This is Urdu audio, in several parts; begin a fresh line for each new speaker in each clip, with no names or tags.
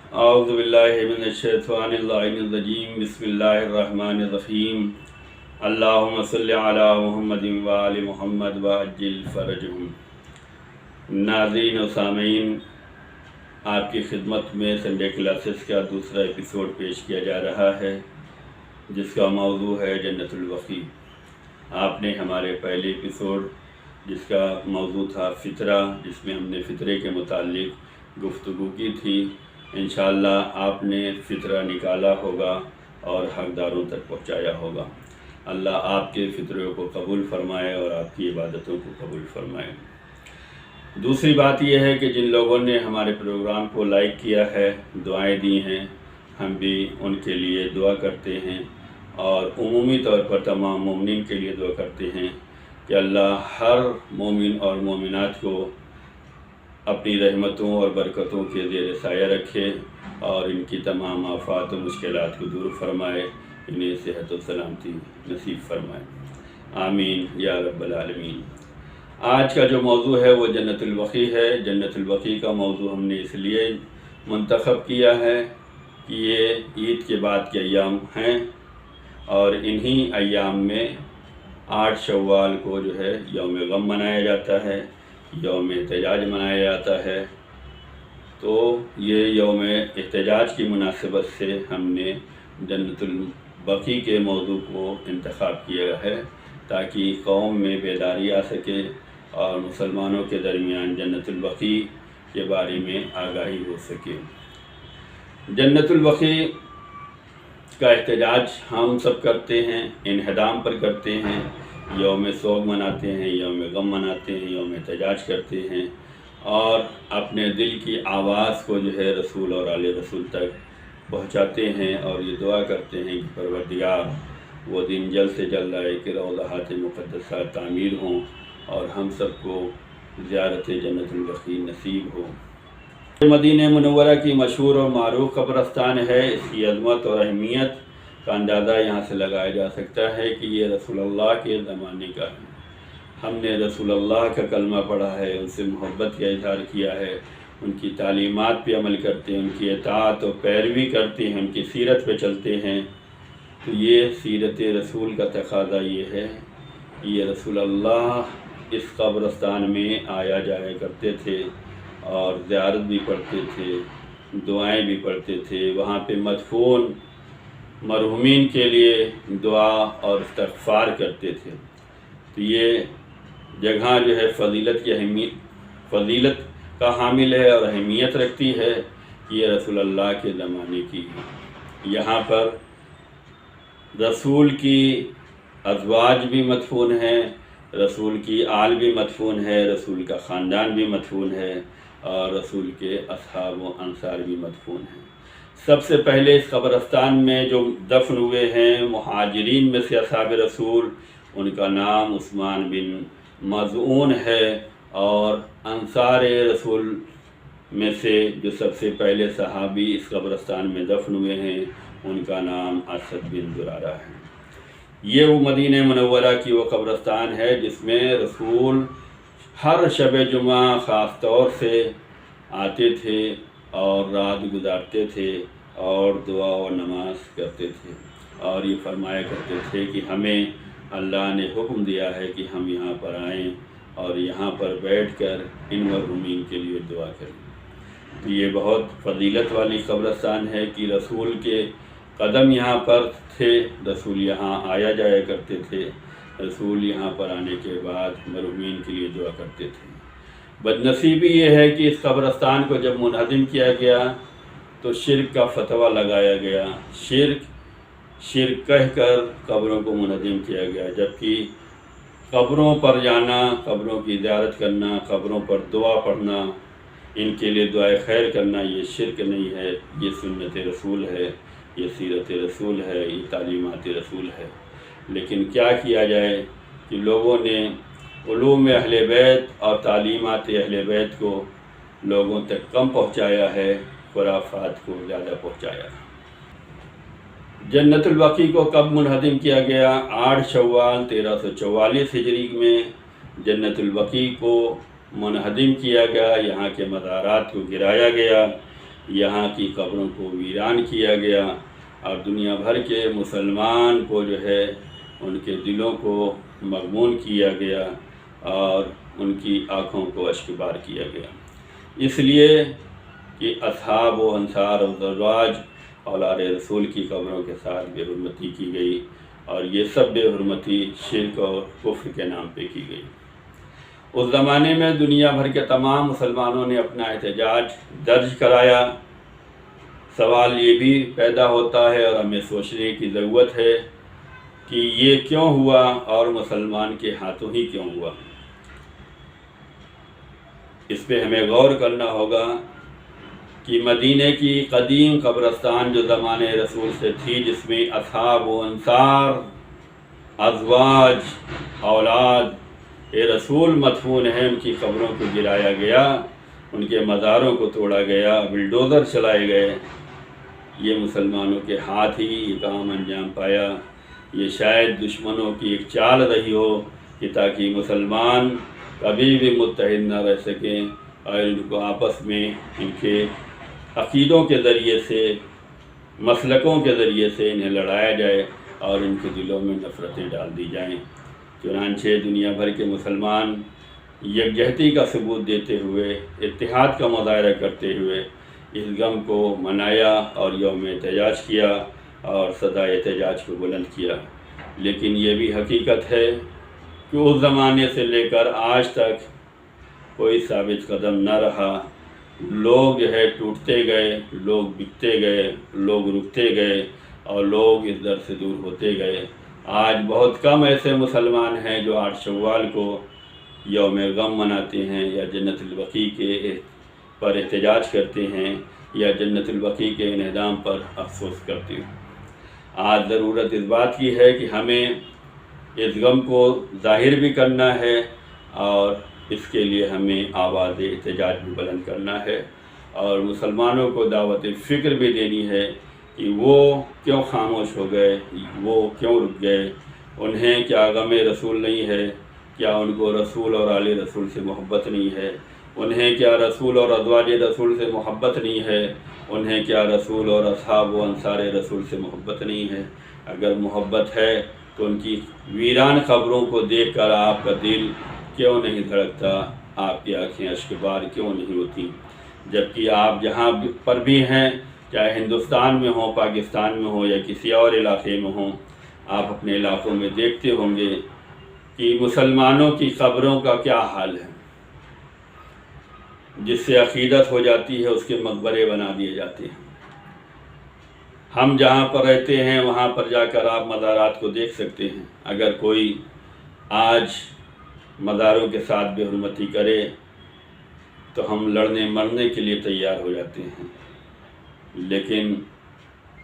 اعوذ باللہ من الشیطان الرجیم بسم اللہ الرحمن الرحیم اللہم صلی علی محمد وآل محمد وعجل فرجہم۔ ناظرین و سامعین، آپ کی خدمت میں سنڈے کلاسز کا دوسرا ایپیسوڈ پیش کیا جا رہا ہے، جس کا موضوع ہے جنت البقیع۔ آپ نے ہمارے پہلے ایپیسوڈ جس کا موضوع تھا فطرہ، جس میں ہم نے فطرے کے متعلق گفتگو کی تھی، انشاءاللہ آپ نے فطرہ نکالا ہوگا اور حقداروں تک پہنچایا ہوگا۔ اللہ آپ کے فطروں کو قبول فرمائے اور آپ کی عبادتوں کو قبول فرمائے۔ دوسری بات یہ ہے کہ جن لوگوں نے ہمارے پروگرام کو لائک کیا ہے، دعائیں دی ہیں، ہم بھی ان کے لیے دعا کرتے ہیں اور عمومی طور پر تمام مومنین کے لیے دعا کرتے ہیں کہ اللہ ہر مومن اور مومنات کو اپنی رحمتوں اور برکتوں کے زیر سایہ رکھے اور ان کی تمام آفات و مشکلات کو دور فرمائے، انہیں صحت و سلامتی نصیب فرمائے، آمین یا رب العالمین۔ آج کا جو موضوع ہے وہ جنت البقیع ہے۔ جنت البقیع کا موضوع ہم نے اس لیے منتخب کیا ہے کہ یہ عید کے بعد کے ایام ہیں اور انہی ایام میں 8 شوال کو جو ہے یوم غم منایا جاتا ہے، یوم احتجاج منایا جاتا ہے۔ تو یہ یوم احتجاج کی مناسبت سے ہم نے جنت البقیع کے موضوع کو انتخاب کیا ہے تاکہ قوم میں بیداری آ سکے اور مسلمانوں کے درمیان جنت البقیع کے بارے میں آگاہی ہو سکے۔ جنت البقیع کا احتجاج ہم سب کرتے ہیں، انہدام پر کرتے ہیں، یوم سوگ مناتے ہیں، یوم غم مناتے ہیں، یوم احتجاج کرتے ہیں اور اپنے دل کی آواز کو جو ہے رسول اور آل رسول تک پہنچاتے ہیں اور یہ دعا کرتے ہیں کہ پروردگار وہ دن جلد سے جلد آئے کہ روضات مقدسات تعمیر ہوں اور ہم سب کو زیارت جنت البقیع نصیب ہو۔ مدینہ منورہ کی مشہور اور معروف قبرستان ہے۔ اس کی عظمت اور اہمیت کا اندازہ یہاں سے لگایا جا سکتا ہے کہ یہ رسول اللہ کے زمانے کا ہے۔ ہم نے رسول اللہ کا کلمہ پڑھا ہے، ان سے محبت کا اظہار کیا ہے، ان کی تعلیمات پہ عمل کرتے ہیں، ان کی اطاعت و پیروی کرتے ہیں، ان کی سیرت پہ چلتے ہیں۔ تو یہ سیرت رسول کا تقاضا یہ ہے کہ یہ رسول اللہ اس قبرستان میں آیا جایا کرتے تھے اور زیارت بھی پڑھتے تھے، دعائیں بھی پڑھتے تھے، وہاں پہ مدفون مرحومین کے لیے دعا اور استغفار کرتے تھے۔ تو یہ جگہ جو ہے فضیلت کا حامل ہے اور اہمیت رکھتی ہے کہ یہ رسول اللہ کے زمانے کی ہے۔ یہاں پر رسول کی ازواج بھی مدفون ہیں، رسول کی آل بھی مدفون ہے، رسول کا خاندان بھی مدفون ہے اور رسول کے اصحاب و انصار بھی مدفون ہیں۔ سب سے پہلے اس قبرستان میں جو دفن ہوئے ہیں مہاجرین میں سے اصحاب رسول، ان کا نام عثمان بن مظعون ہے، اور انصار رسول میں سے جو سب سے پہلے صحابی اس قبرستان میں دفن ہوئے ہیں ان کا نام اسد بن زرارہ ہے۔ یہ وہ مدینہ منورہ کی وہ قبرستان ہے جس میں رسول ہر شب جمعہ خاص طور سے آتے تھے اور رات گزارتے تھے اور دعا و نماز کرتے تھے اور یہ فرمایا کرتے تھے کہ ہمیں اللہ نے حکم دیا ہے کہ ہم یہاں پر آئیں اور یہاں پر بیٹھ کر ان مرحومین کے لیے دعا کریں۔ تو یہ بہت فضیلت والی قبرستان ہے کہ رسول کے قدم یہاں پر تھے، رسول یہاں آیا جایا کرتے تھے، رسول یہاں پر آنے کے بعد مرحومین کے لیے دعا کرتے تھے۔ بدنصیبی یہ ہے کہ اس قبرستان کو جب منہدم کیا گیا تو شرک کا فتویٰ لگایا گیا، شرک کہہ کر قبروں کو منہدم کیا گیا، جبکہ قبروں پر جانا، قبروں کی زیارت کرنا، قبروں پر دعا پڑھنا، ان کے لیے دعائے خیر کرنا یہ شرک نہیں ہے، یہ سنت رسول ہے، یہ سیرت رسول ہے، یہ تعلیمات رسول ہے۔ لیکن کیا کیا جائے کہ لوگوں نے علوم اہل بیت اور تعلیمات اہل بیت کو لوگوں تک کم پہنچایا ہے، خرافات کو زیادہ پہنچایا۔ جنت البقیع کو کب منہدم کیا گیا؟ 8 شوال 1344 ہجری میں جنت البقیع کو منہدم کیا گیا، یہاں کے مزارات کو گرایا گیا یہاں کی قبروں کو ویران کیا گیا اور دنیا بھر کے مسلمان کو جو ہے ان کے دلوں کو مغمون کیا گیا اور ان کی آنکھوں کو اشکبار کیا گیا، اس لیے کہ اصحاب و انصار و ازواج اولاد رسول کی قبروں کے ساتھ بے حرمتی کی گئی، اور یہ سب بے حرمتی شرک اور کفر کے نام پہ کی گئی۔ اس زمانے میں دنیا بھر کے تمام مسلمانوں نے اپنا احتجاج درج کرایا۔ سوال یہ بھی پیدا ہوتا ہے اور ہمیں سوچنے کی ضرورت ہے کہ یہ کیوں ہوا اور مسلمان کے ہاتھوں ہی کیوں ہوا؟ اس پہ ہمیں غور کرنا ہوگا کہ مدینے کی قدیم قبرستان جو زمانے رسول سے تھی، جس میں اصحاب و انصار، ازواج، اولاد رسول مدفون ہیں، ان کی قبروں کو گرایا گیا، ان کے مزاروں کو توڑا گیا، بلڈوزر چلائے گئے۔ یہ مسلمانوں کے ہاتھ ہی یہ کام انجام پایا۔ یہ شاید دشمنوں کی ایک چال رہی ہو کہ تاکہ مسلمان کبھی بھی متحد نہ رہ سکیں اور ان کو آپس میں ان کے عقیدوں کے ذریعے سے، مسلکوں کے ذریعے سے انہیں لڑایا جائے اور ان کے دلوں میں نفرتیں ڈال دی جائیں۔ چنانچہ دنیا بھر کے مسلمان یکجہتی کا ثبوت دیتے ہوئے، اتحاد کا مظاہرہ کرتے ہوئے اس غم کو منایا اور یوم احتجاج کیا اور صدائے احتجاج کو بلند کیا۔ لیکن یہ بھی حقیقت ہے کہ اس زمانے سے لے کر آج تک کوئی ثابت قدم نہ رہا۔ لوگ جو ہے ٹوٹتے گئے، لوگ بکتے گئے، لوگ رکتے گئے اور لوگ اس در سے دور ہوتے گئے۔ آج بہت کم ایسے مسلمان ہیں جو 8 شوال کو یوم غم مناتے ہیں یا جنت البقیع کے پر احتجاج کرتے ہیں یا جنت البقیع کے انہدام پر افسوس کرتے ہیں۔ آج ضرورت اس بات کی ہے کہ ہمیں اس غم کو ظاہر بھی کرنا ہے اور اس کے لیے ہمیں آواز احتجاج بھی بلند کرنا ہے اور مسلمانوں کو دعوت فکر بھی دینی ہے کہ وہ کیوں خاموش ہو گئے، وہ کیوں رک گئے، انہیں کیا غم رسول نہیں ہے؟ کیا ان کو رسول اور آل رسول سے محبت نہیں ہے؟ انہیں کیا رسول اور ازواج رسول سے محبت نہیں ہے؟ انہیں کیا رسول اور اصحاب و انصار رسول سے محبت نہیں ہے؟ اگر محبت ہے تو ان کی ویران قبروں کو دیکھ کر آپ کا دل کیوں نہیں دھڑکتا، آپ کی آنکھیں اشکبار کیوں نہیں ہوتی؟ جبکہ آپ جہاں پر بھی ہیں، چاہے ہندوستان میں ہوں، پاکستان میں ہوں یا کسی اور علاقے میں ہوں، آپ اپنے علاقوں میں دیکھتے ہوں گے کہ مسلمانوں کی قبروں کا کیا حال ہے۔ جس سے عقیدت ہو جاتی ہے اس کے مقبرے بنا دیے جاتے ہیں۔ ہم جہاں پر رہتے ہیں وہاں پر جا کر آپ مزارات کو دیکھ سکتے ہیں۔ اگر کوئی آج مزاروں کے ساتھ بے حرمتی کرے تو ہم لڑنے مرنے کے لیے تیار ہو جاتے ہیں، لیکن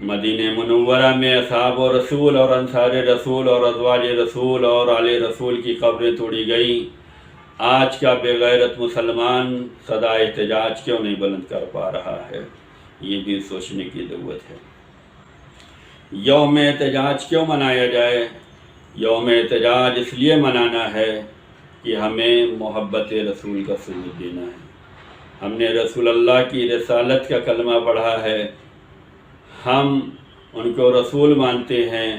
مدینہ منورہ میں اصحاب و رسول اور انصار رسول اور ازواج رسول اور آل رسول کی قبریں توڑی گئیں۔ آج کا بے غیرت مسلمان صدا احتجاج کیوں نہیں بلند کر پا رہا ہے؟ یہ بھی سوچنے کی ضرورت ہے۔ یوم احتجاج کیوں منایا جائے؟ یوم احتجاج اس لیے منانا ہے کہ ہمیں محبت رسول کا ثبوت دینا ہے۔ ہم نے رسول اللہ کی رسالت کا کلمہ پڑھا ہے، ہم ان کو رسول مانتے ہیں،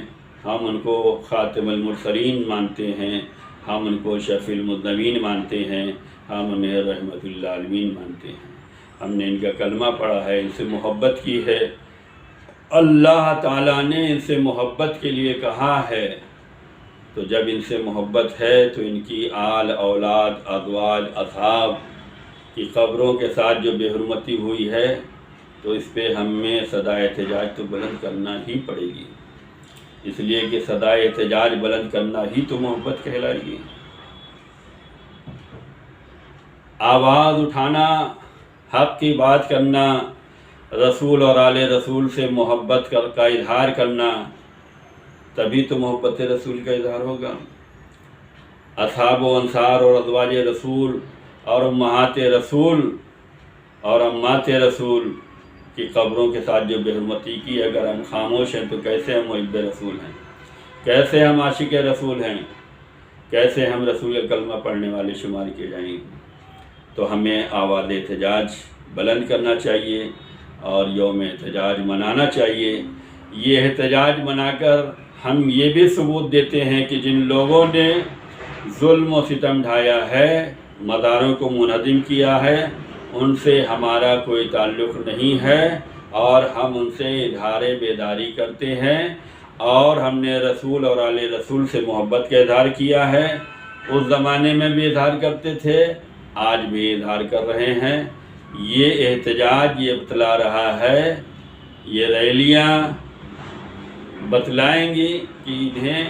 ہم ان کو خاتم المرسلین مانتے ہیں، ہم ان کو شفیع المذنبین مانتے ہیں، ہم انہیں رحمت للعالمین مانتے ہیں۔ ہم نے ان کا کلمہ پڑھا ہے، ان سے محبت کی ہے۔ اللہ تعالیٰ نے ان سے محبت کے لیے کہا ہے، تو جب ان سے محبت ہے تو ان کی آل، اولاد، ازواج، اصحاب کی قبروں کے ساتھ جو بے حرمتی ہوئی ہے تو اس پہ ہمیں صدا احتجاج تو بلند کرنا ہی پڑے گی، اس لیے کہ صدا احتجاج بلند کرنا ہی تو محبت کہلائے گی۔ آواز اٹھانا، حق کی بات کرنا، رسول اور آل رسول سے محبت کا اظہار کرنا، تبھی تو محبت رسول کا اظہار ہوگا۔ اصحاب و انصار اور ازواج رسول اور امہات رسول اور امات رسول کی قبروں کے ساتھ جو بے حرمتی کی، اگر ہم خاموش ہیں تو کیسے ہم محب رسول ہیں؟ کیسے ہم عاشق رسول ہیں؟ کیسے ہم رسول کلمہ پڑھنے والے شمار کیے جائیں گے؟ تو ہمیں آواز احتجاج بلند کرنا چاہیے اور یوم احتجاج منانا چاہیے۔ یہ احتجاج منا کر ہم یہ بھی ثبوت دیتے ہیں کہ جن لوگوں نے ظلم و ستم ڈھایا ہے، مزاروں کو منہدم کیا ہے، ان سے ہمارا کوئی تعلق نہیں ہے، اور ہم ان سے اظہار بیداری کرتے ہیں، اور ہم نے رسول اور آل رسول سے محبت کا اظہار کیا ہے۔ اس زمانے میں بھی اظہار کرتے تھے، آج بھی اظہار کر رہے ہیں۔ یہ احتجاج یہ بتلا رہا ہے، یہ ریلیاں بتلائیں گی کہ انہیں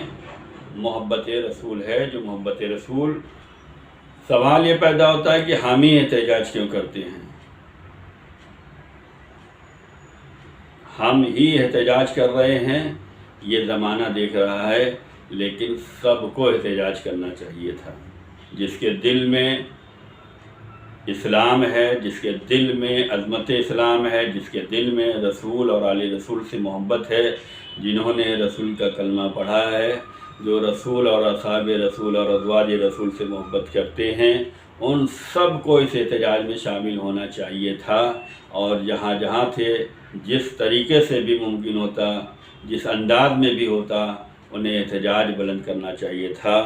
محبت رسول ہے۔ جو محبت رسول، سوال یہ پیدا ہوتا ہے کہ ہم ہی احتجاج کیوں کرتے ہیں؟ ہم ہی احتجاج کر رہے ہیں، یہ زمانہ دیکھ رہا ہے، لیکن سب کو احتجاج کرنا چاہیے تھا۔ جس کے دل میں اسلام ہے، جس کے دل میں عظمت اسلام ہے، جس کے دل میں رسول اور آل رسول سے محبت ہے، جنہوں نے رسول کا کلمہ پڑھا ہے، جو رسول اور اصحاب رسول اور ازواج رسول سے محبت کرتے ہیں، ان سب کو اس احتجاج میں شامل ہونا چاہیے تھا، اور جہاں جہاں تھے، جس طریقے سے بھی ممکن ہوتا، جس انداز میں بھی ہوتا، انہیں احتجاج بلند کرنا چاہیے تھا۔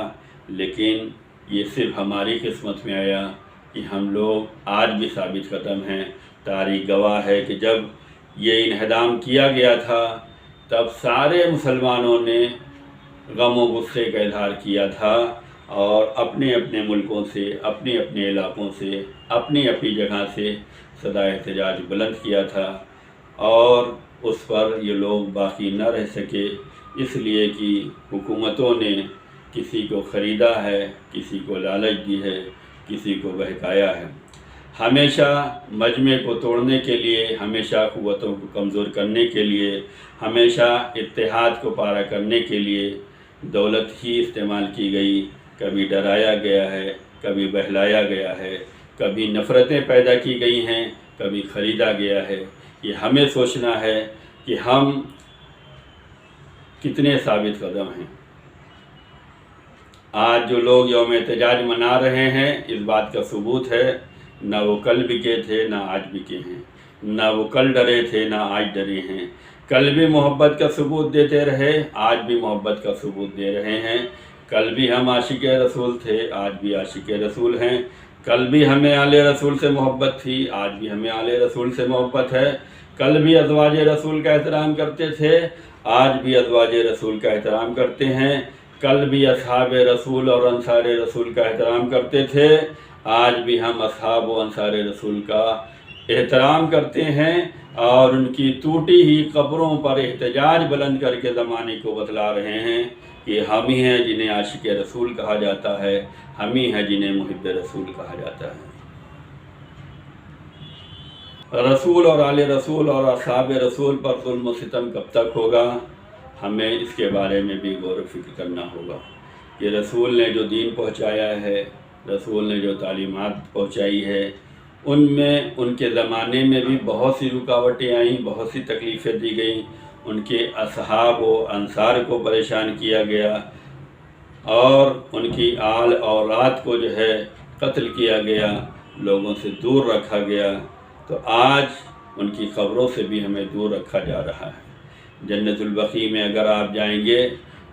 لیکن یہ صرف ہماری قسمت میں آیا کہ ہم لوگ آج بھی ثابت قدم ہیں۔ تاریخ گواہ ہے کہ جب یہ انہدام کیا گیا تھا، تب سارے مسلمانوں نے غم و غصے کا اظہار کیا تھا، اور اپنے اپنے ملکوں سے، اپنے اپنے علاقوں سے، اپنی اپنی جگہ سے صدا احتجاج بلند کیا تھا، اور اس پر یہ لوگ باقی نہ رہ سکے، اس لیے کہ حکومتوں نے کسی کو خریدا ہے، کسی کو لالچ دی ہے، کسی کو بہکایا ہے۔ ہمیشہ مجمع کو توڑنے کے لیے، ہمیشہ قوتوں کو کمزور کرنے کے لیے، ہمیشہ اتحاد کو پارا کرنے کے لیے دولت ہی استعمال کی گئی۔ کبھی ڈرایا گیا ہے، کبھی بہلایا گیا ہے، کبھی نفرتیں پیدا کی گئی ہیں، کبھی خریدا گیا ہے۔ یہ ہمیں سوچنا ہے کہ ہم کتنے ثابت قدم ہیں۔ آج جو لوگ یوم احتجاج منا رہے ہیں، اس بات کا ثبوت ہے، نہ وہ کل بکے تھے، نہ آج بکے ہیں، نہ وہ کل ڈرے تھے، نہ آج ڈرے ہیں۔ کل بھی محبت کا ثبوت دیتے رہے، آج بھی محبت کا ثبوت دے رہے ہیں۔ کل بھی ہم عاشق رسول تھے، آج بھی عاشق رسول ہیں۔ کل بھی ہمیں آل رسول سے محبت تھی، آج بھی ہمیں آل رسول سے محبت ہے۔ کل بھی ازواج رسول کا احترام کرتے تھے، آج بھی ازواج رسول کا احترام کرتے ہیں۔ کل بھی اصحاب رسول اور انصار رسول کا احترام کرتے تھے، آج بھی ہم اصحاب و انصار رسول کا احترام کرتے ہیں، اور ان کی ٹوٹی ہوئی قبروں پر احتجاج بلند کر کے زمانے کو بتلا رہے ہیں کہ ہم ہی ہیں جنہیں عاشق رسول کہا جاتا ہے، ہم ہی ہیں جنہیں محب رسول کہا جاتا ہے۔ رسول اور آل رسول اور اصحاب رسول پر ظلم و ستم کب تک ہوگا؟ ہمیں اس کے بارے میں بھی غور و فکر کرنا ہوگا کہ رسول نے جو دین پہنچایا ہے، رسول نے جو تعلیمات پہنچائی ہے، ان میں ان کے زمانے میں بھی بہت سی رکاوٹیں آئیں، بہت سی تکلیفیں دی گئیں، ان کے اصحاب و انصار کو پریشان کیا گیا، اور ان کی آل اولاد کو جو ہے قتل کیا گیا، لوگوں سے دور رکھا گیا۔ تو آج ان کی قبروں سے بھی ہمیں دور رکھا جا رہا ہے۔ جنت البقیع میں اگر آپ جائیں گے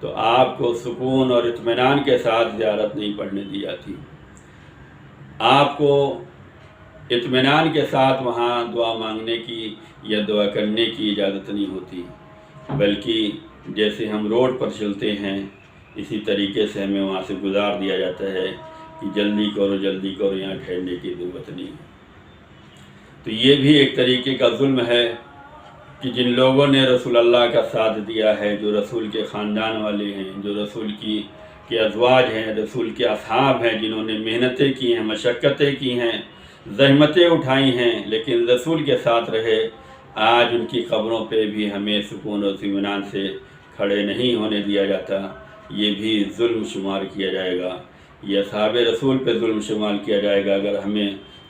تو آپ کو سکون اور اطمینان کے ساتھ زیارت نہیں پڑھنے دی جاتی، آپ کو اطمینان کے ساتھ وہاں دعا مانگنے کی یا دعا کرنے کی اجازت نہیں ہوتی، بلکہ جیسے ہم روڈ پر چلتے ہیں اسی طریقے سے ہمیں وہاں سے گزار دیا جاتا ہے کہ جلدی کرو، یہاں ٹھہرنے کی ضرورت نہیں۔ تو یہ بھی ایک طریقے کا ظلم ہے کہ جن لوگوں نے رسول اللہ کا ساتھ دیا ہے، جو رسول کے خاندان والے ہیں، جو رسول کے ازواج ہیں، رسول کے اصحاب ہیں، جنہوں نے محنتیں کی ہیں، مشقتیں کی ہیں، زحمتیں اٹھائی ہیں، لیکن رسول کے ساتھ رہے، آج ان کی قبروں پہ بھی ہمیں سکون و اطمینان سے کھڑے نہیں ہونے دیا جاتا۔ یہ بھی ظلم شمار کیا جائے گا، یہ اصحاب رسول پہ ظلم شمار کیا جائے گا اگر ہمیں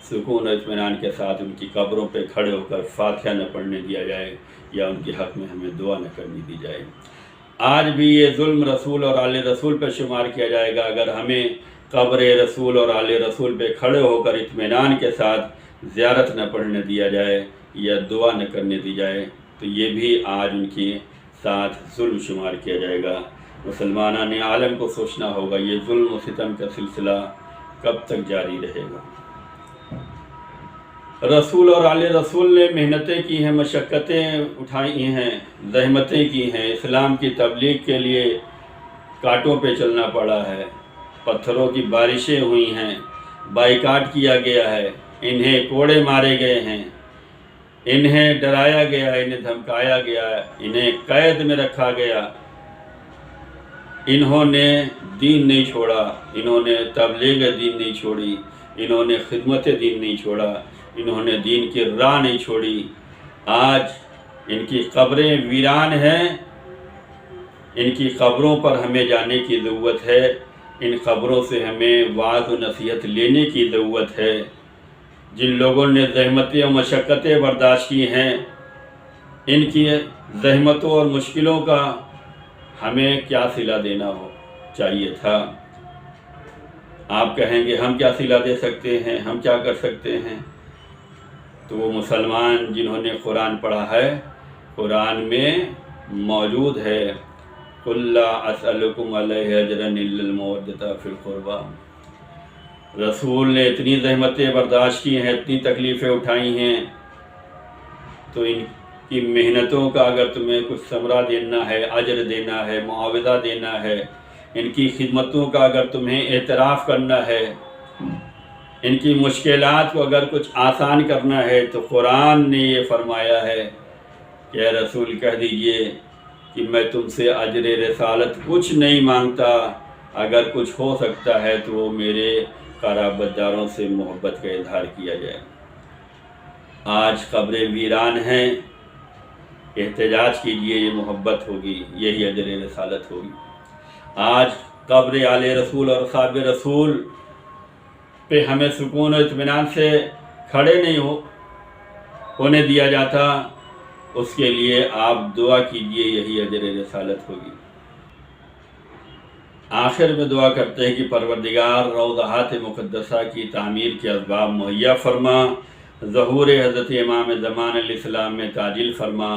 سکون و اطمینان کے ساتھ ان کی قبروں پہ کھڑے ہو کر فاتحہ نہ پڑھنے دیا جائے، یا ان کے حق میں ہمیں دعا نہ کرنی دی جائے۔ آج بھی یہ ظلم رسول اور آل رسول پہ شمار کیا جائے گا اگر ہمیں قبر رسول اور آل رسول پہ کھڑے ہو کر اطمینان کے ساتھ زیارت نہ پڑھنے دیا جائے، یا دعا نہ کرنے دی جائے تو یہ بھی آج ان کے ساتھ ظلم شمار کیا جائے گا۔ مسلمانان عالم کو سوچنا ہوگا یہ ظلم و ستم کا سلسلہ کب تک جاری رہے گا۔ رسول اور آل رسول نے محنتیں کی ہیں، مشقتیں اٹھائی ہیں، زحمتیں کی ہیں، اسلام کی تبلیغ کے لیے کانٹوں پہ چلنا پڑا ہے، پتھروں کی بارشیں ہوئی ہیں، بائیکاٹ کیا گیا ہے، انہیں کوڑے مارے گئے ہیں، انہیں ڈرایا گیا، انہیں دھمکایا گیا، انہیں قید میں رکھا گیا۔ انہوں نے دین نہیں چھوڑا، انہوں نے تبلیغ دین نہیں چھوڑی، انہوں نے خدمت دین نہیں چھوڑا، انہوں نے دین کی راہ نہیں چھوڑی۔ آج ان کی قبریں ویران ہیں، ان کی قبروں پر ہمیں جانے کی ضرورت ہے، ان قبروں سے ہمیں وعظ و نصیحت لینے کی ضرورت ہے۔ جن لوگوں نے زحمتیں و مشقتیں برداشت کی ہیں، ان کی زحمتوں اور مشکلوں کا ہمیں کیا صلہ دینا چاہیے تھا۔ آپ کہیں گے ہم کیا صلہ دے سکتے ہیں، ہم کیا کر سکتے ہیں؟ تو وہ مسلمان جنہوں نے قرآن پڑھا ہے، قرآن میں موجود ہے قُل لَا أَسْأَلُكُمْ عَلَيْهِ أَجْرًا إِلَّا الْمَوَدَّةَ فِي الْقُرْبَى۔ رسول نے اتنی زحمتیں برداشت کی ہیں، اتنی تکلیفیں اٹھائی ہیں، تو ان کی محنتوں کا اگر تمہیں کچھ ثمرہ دینا ہے، اجر دینا ہے، معاوضہ دینا ہے، ان کی خدمتوں کا اگر تمہیں اعتراف کرنا ہے، ان کی مشکلات کو اگر کچھ آسان کرنا ہے، تو قرآن نے یہ فرمایا ہے کہ اے رسول کہہ دیجئے کہ میں تم سے اجر رسالت کچھ نہیں مانگتا، اگر کچھ ہو سکتا ہے تو وہ میرے قرابت داروں سے محبت کا اظہار کیا جائے۔ آج قبریں ویران ہیں، احتجاج کیجئے، یہ محبت ہوگی، یہی اجر رسالت ہوگی۔ آج قبر آل رسول اور اصحاب رسول پہ ہمیں سکون و اطمینان سے کھڑے نہیں ہونے دیا جاتا، اس کے لیے آپ دعا کیجئے، یہی اجر رسالت ہوگی۔ آخر میں دعا کرتے ہیں کہ پروردگار روضات مقدسہ کی تعمیر کے اسباب مہیا فرما، ظہور حضرت امام زمان علیہ السلام میں تعجیل فرما،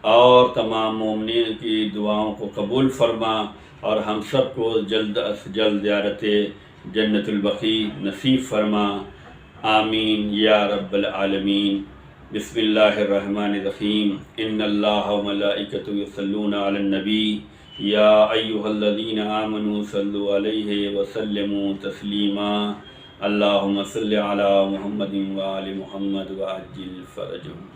اور تمام مومنین کی دعاؤں کو قبول فرما، اور ہم سب کو جلد از جلد زیارت جنت البقیع نصیب فرما، آمین یا رب العالمین۔ بسم اللہ الرحمن الرحیم، ان اللہ و ملائکتہ یصلون علی النبی یا ایھا الذین آمنوا صلوا علیہ وسلموا تسلیما، اللہم صل علی محمد وآل محمد وعجل فرجهم۔